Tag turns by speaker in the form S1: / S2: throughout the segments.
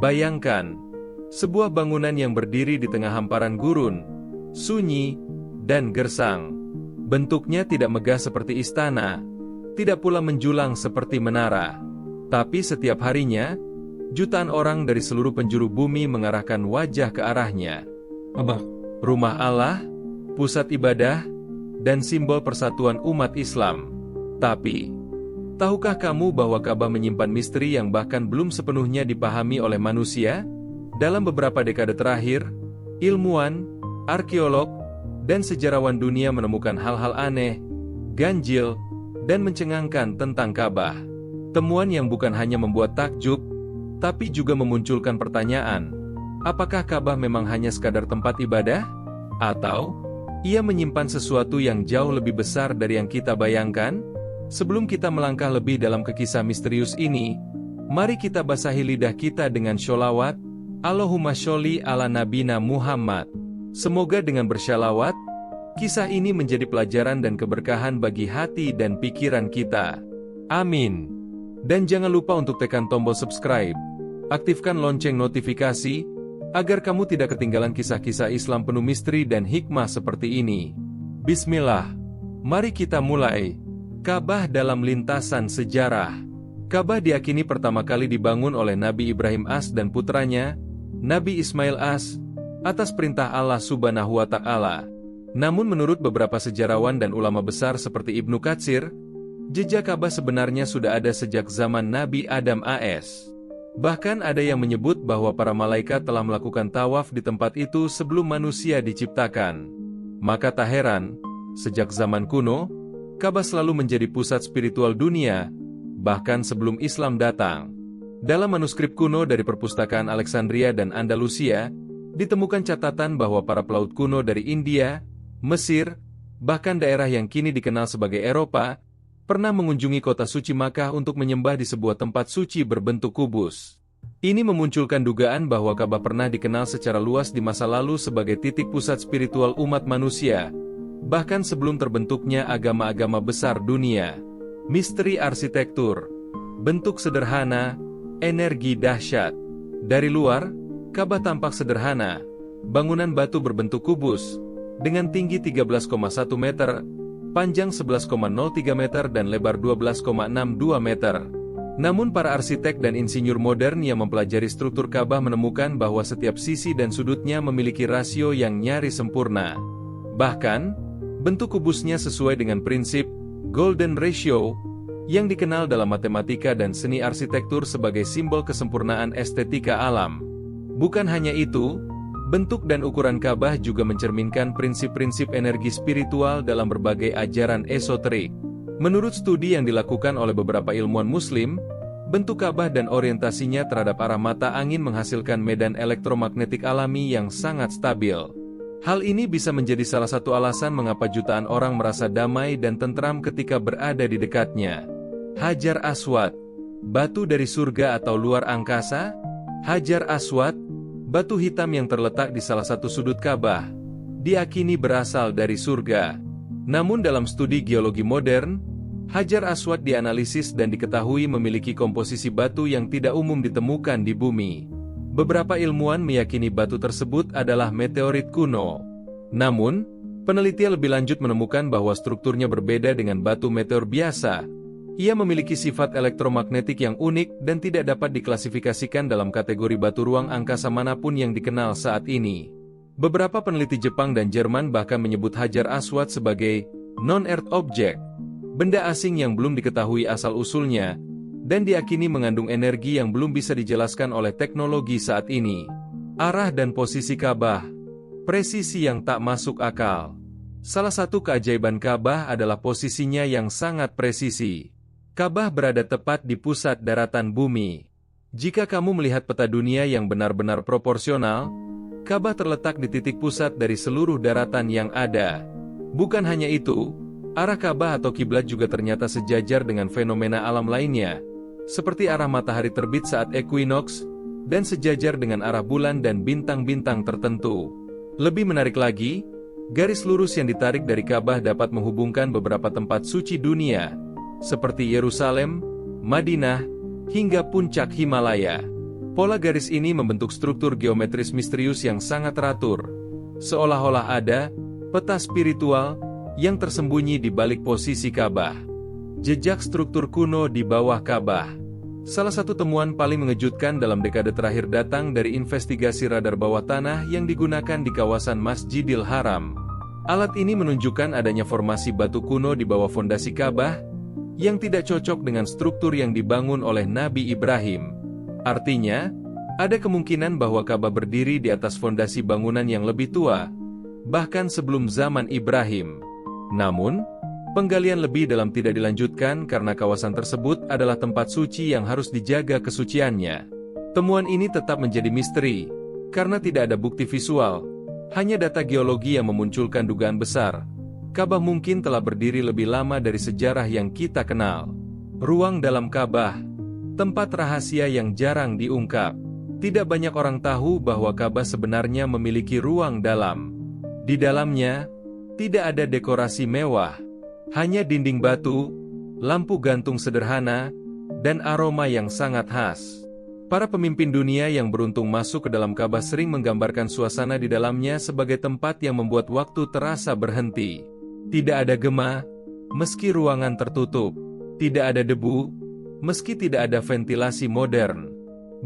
S1: Bayangkan, sebuah bangunan yang berdiri di tengah hamparan gurun, sunyi, dan gersang. Bentuknya tidak megah seperti istana, tidak pula menjulang seperti menara. Tapi setiap harinya, jutaan orang dari seluruh penjuru bumi mengarahkan wajah ke arahnya. Rumah Allah, pusat ibadah, dan simbol persatuan umat Islam. Tapi, tahukah kamu bahwa Ka'bah menyimpan misteri yang bahkan belum sepenuhnya dipahami oleh manusia? Dalam beberapa dekade terakhir, ilmuwan, arkeolog, dan sejarawan dunia menemukan hal-hal aneh, ganjil, dan mencengangkan tentang Ka'bah. Temuan yang bukan hanya membuat takjub, tapi juga memunculkan pertanyaan, apakah Ka'bah memang hanya sekadar tempat ibadah? Atau, ia menyimpan sesuatu yang jauh lebih besar dari yang kita bayangkan? Sebelum kita melangkah lebih dalam ke kisah misterius ini, mari kita basahi lidah kita dengan sholawat, Allahumma sholli ala nabina Muhammad. Semoga dengan bersyalawat, kisah ini menjadi pelajaran dan keberkahan bagi hati dan pikiran kita. Amin. Dan jangan lupa untuk tekan tombol subscribe, aktifkan lonceng notifikasi, agar kamu tidak ketinggalan kisah-kisah Islam penuh misteri dan hikmah seperti ini. Bismillah. Mari kita mulai. Ka'bah dalam lintasan sejarah. Ka'bah diyakini pertama kali dibangun oleh Nabi Ibrahim AS dan putranya, Nabi Ismail AS, atas perintah Allah Subhanahu wa Ta'ala. Namun menurut beberapa sejarawan dan ulama besar seperti Ibnu Katsir, jejak Ka'bah sebenarnya sudah ada sejak zaman Nabi Adam AS. Bahkan ada yang menyebut bahwa para malaikat telah melakukan tawaf di tempat itu sebelum manusia diciptakan. Maka tak heran, sejak zaman kuno, Ka'bah selalu menjadi pusat spiritual dunia, bahkan sebelum Islam datang. Dalam manuskrip kuno dari perpustakaan Alexandria dan Andalusia, ditemukan catatan bahwa para pelaut kuno dari India, Mesir, bahkan daerah yang kini dikenal sebagai Eropa, pernah mengunjungi kota suci Makkah untuk menyembah di sebuah tempat suci berbentuk kubus. Ini memunculkan dugaan bahwa Ka'bah pernah dikenal secara luas di masa lalu sebagai titik pusat spiritual umat manusia, bahkan sebelum terbentuknya agama-agama besar dunia. Misteri arsitektur, bentuk sederhana, energi dahsyat. Dari luar, Ka'bah tampak sederhana, bangunan batu berbentuk kubus, dengan tinggi 13,1 meter, panjang 11,03 meter dan lebar 12,62 meter. Namun para arsitek dan insinyur modern yang mempelajari struktur Ka'bah menemukan bahwa setiap sisi dan sudutnya memiliki rasio yang nyaris sempurna. Bahkan, bentuk kubusnya sesuai dengan prinsip Golden Ratio, yang dikenal dalam matematika dan seni arsitektur sebagai simbol kesempurnaan estetika alam. Bukan hanya itu, bentuk dan ukuran Ka'bah juga mencerminkan prinsip-prinsip energi spiritual dalam berbagai ajaran esoterik. Menurut studi yang dilakukan oleh beberapa ilmuwan Muslim, bentuk Ka'bah dan orientasinya terhadap arah mata angin menghasilkan medan elektromagnetik alami yang sangat stabil. Hal ini bisa menjadi salah satu alasan mengapa jutaan orang merasa damai dan tentram ketika berada di dekatnya. Hajar Aswad, batu dari surga atau luar angkasa? Hajar Aswad, batu hitam yang terletak di salah satu sudut Ka'bah, diakini berasal dari surga. Namun dalam studi geologi modern, Hajar Aswad dianalisis dan diketahui memiliki komposisi batu yang tidak umum ditemukan di bumi. Beberapa ilmuwan meyakini batu tersebut adalah meteorit kuno. Namun, penelitian lebih lanjut menemukan bahwa strukturnya berbeda dengan batu meteor biasa. Ia memiliki sifat elektromagnetik yang unik dan tidak dapat diklasifikasikan dalam kategori batu ruang angkasa manapun yang dikenal saat ini. Beberapa peneliti Jepang dan Jerman bahkan menyebut Hajar Aswad sebagai non-earth object, benda asing yang belum diketahui asal-usulnya, dan diakini mengandung energi yang belum bisa dijelaskan oleh teknologi saat ini. Arah dan posisi Ka'bah, presisi yang tak masuk akal. Salah satu keajaiban Ka'bah adalah posisinya yang sangat presisi. Ka'bah berada tepat di pusat daratan bumi. Jika kamu melihat peta dunia yang benar-benar proporsional, Ka'bah terletak di titik pusat dari seluruh daratan yang ada. Bukan hanya itu, arah Ka'bah atau kiblat juga ternyata sejajar dengan fenomena alam lainnya, seperti arah matahari terbit saat equinox, dan sejajar dengan arah bulan dan bintang-bintang tertentu. Lebih menarik lagi, garis lurus yang ditarik dari Ka'bah dapat menghubungkan beberapa tempat suci dunia, seperti Yerusalem, Madinah, hingga puncak Himalaya. Pola garis ini membentuk struktur geometris misterius yang sangat teratur, seolah-olah ada peta spiritual yang tersembunyi di balik posisi Ka'bah. Jejak struktur kuno di bawah Ka'bah. Salah satu temuan paling mengejutkan dalam dekade terakhir datang dari investigasi radar bawah tanah yang digunakan di kawasan Masjidil Haram. Alat ini menunjukkan adanya formasi batu kuno di bawah fondasi Ka'bah yang tidak cocok dengan struktur yang dibangun oleh Nabi Ibrahim. Artinya, ada kemungkinan bahwa Ka'bah berdiri di atas fondasi bangunan yang lebih tua, bahkan sebelum zaman Ibrahim. Namun, penggalian lebih dalam tidak dilanjutkan karena kawasan tersebut adalah tempat suci yang harus dijaga kesuciannya. Temuan ini tetap menjadi misteri, karena tidak ada bukti visual, hanya data geologi yang memunculkan dugaan besar. Ka'bah mungkin telah berdiri lebih lama dari sejarah yang kita kenal. Ruang dalam Ka'bah, tempat rahasia yang jarang diungkap. Tidak banyak orang tahu bahwa Ka'bah sebenarnya memiliki ruang dalam. Di dalamnya, tidak ada dekorasi mewah, hanya dinding batu, lampu gantung sederhana, dan aroma yang sangat khas. Para pemimpin dunia yang beruntung masuk ke dalam Ka'bah sering menggambarkan suasana di dalamnya sebagai tempat yang membuat waktu terasa berhenti. Tidak ada gema, meski ruangan tertutup. Tidak ada debu, meski tidak ada ventilasi modern.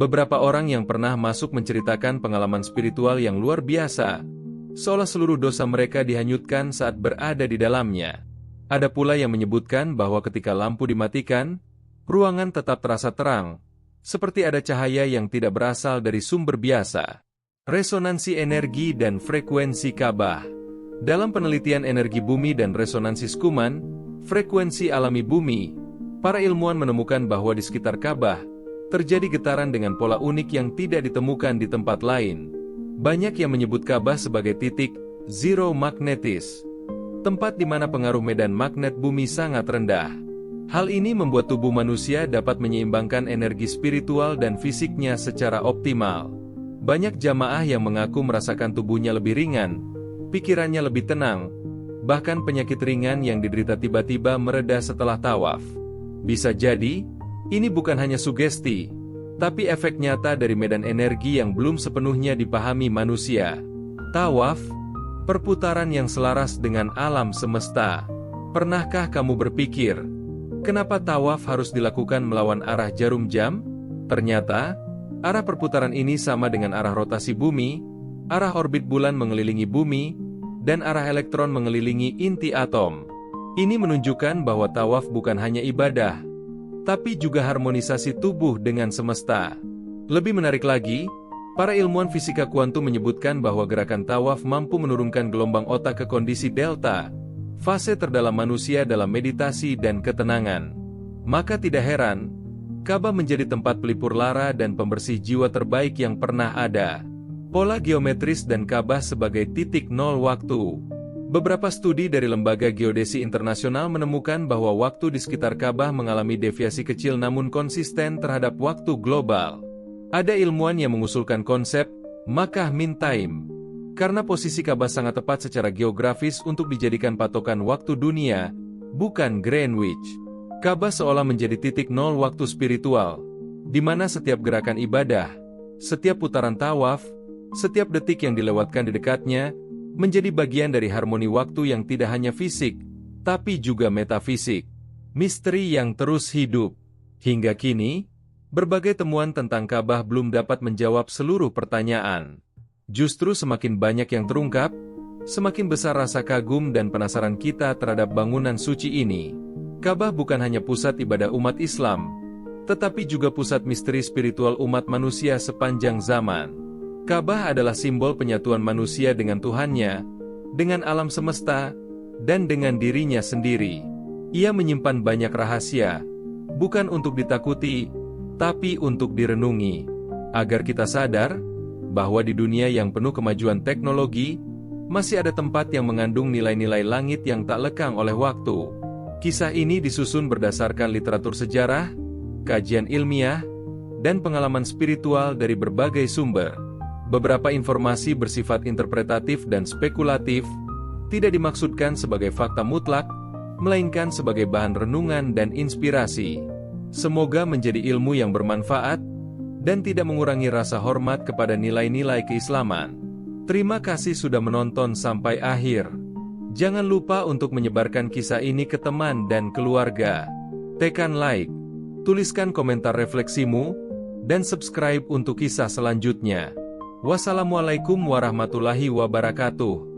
S1: Beberapa orang yang pernah masuk menceritakan pengalaman spiritual yang luar biasa, seolah seluruh dosa mereka dihanyutkan saat berada di dalamnya. Ada pula yang menyebutkan bahwa ketika lampu dimatikan, ruangan tetap terasa terang, seperti ada cahaya yang tidak berasal dari sumber biasa. Resonansi energi dan frekuensi Ka'bah. Dalam penelitian energi bumi dan resonansi Schumann, frekuensi alami bumi, para ilmuwan menemukan bahwa di sekitar Ka'bah, terjadi getaran dengan pola unik yang tidak ditemukan di tempat lain. Banyak yang menyebut Ka'bah sebagai titik zero magnetis, tempat di mana pengaruh medan magnet bumi sangat rendah. Hal ini membuat tubuh manusia dapat menyeimbangkan energi spiritual dan fisiknya secara optimal. Banyak jamaah yang mengaku merasakan tubuhnya lebih ringan, pikirannya lebih tenang, bahkan penyakit ringan yang diderita tiba-tiba mereda setelah tawaf. Bisa jadi, ini bukan hanya sugesti, tapi efek nyata dari medan energi yang belum sepenuhnya dipahami manusia. Tawaf, perputaran yang selaras dengan alam semesta. Pernahkah kamu berpikir, kenapa tawaf harus dilakukan melawan arah jarum jam? Ternyata, arah perputaran ini sama dengan arah rotasi bumi, arah orbit bulan mengelilingi bumi, dan arah elektron mengelilingi inti atom. Ini menunjukkan bahwa tawaf bukan hanya ibadah, tapi juga harmonisasi tubuh dengan semesta. Lebih menarik lagi, para ilmuwan fisika kuantum menyebutkan bahwa gerakan tawaf mampu menurunkan gelombang otak ke kondisi delta, fase terdalam manusia dalam meditasi dan ketenangan. Maka tidak heran, Ka'bah menjadi tempat pelipur lara dan pembersih jiwa terbaik yang pernah ada. Pola geometris dan Ka'bah sebagai titik nol waktu. Beberapa studi dari Lembaga Geodesi Internasional menemukan bahwa waktu di sekitar Ka'bah mengalami deviasi kecil namun konsisten terhadap waktu global. Ada ilmuwan yang mengusulkan konsep Makkah Mean Time, karena posisi Ka'bah sangat tepat secara geografis untuk dijadikan patokan waktu dunia, bukan Greenwich. Ka'bah seolah menjadi titik nol waktu spiritual, di mana setiap gerakan ibadah, setiap putaran tawaf, setiap detik yang dilewatkan di dekatnya, menjadi bagian dari harmoni waktu yang tidak hanya fisik, tapi juga metafisik. Misteri yang terus hidup. Hingga kini, berbagai temuan tentang Ka'bah belum dapat menjawab seluruh pertanyaan. Justru semakin banyak yang terungkap, semakin besar rasa kagum dan penasaran kita terhadap bangunan suci ini. Ka'bah bukan hanya pusat ibadah umat Islam, tetapi juga pusat misteri spiritual umat manusia sepanjang zaman. Ka'bah adalah simbol penyatuan manusia dengan Tuhannya, dengan alam semesta, dan dengan dirinya sendiri. Ia menyimpan banyak rahasia, bukan untuk ditakuti, tapi untuk direnungi, agar kita sadar bahwa di dunia yang penuh kemajuan teknologi, masih ada tempat yang mengandung nilai-nilai langit yang tak lekang oleh waktu. Kisah ini disusun berdasarkan literatur sejarah, kajian ilmiah, dan pengalaman spiritual dari berbagai sumber. Beberapa informasi bersifat interpretatif dan spekulatif, tidak dimaksudkan sebagai fakta mutlak, melainkan sebagai bahan renungan dan inspirasi. Semoga menjadi ilmu yang bermanfaat, dan tidak mengurangi rasa hormat kepada nilai-nilai keislaman. Terima kasih sudah menonton sampai akhir. Jangan lupa untuk menyebarkan kisah ini ke teman dan keluarga. Tekan like, tuliskan komentar refleksimu, dan subscribe untuk kisah selanjutnya. Wassalamualaikum warahmatullahi wabarakatuh.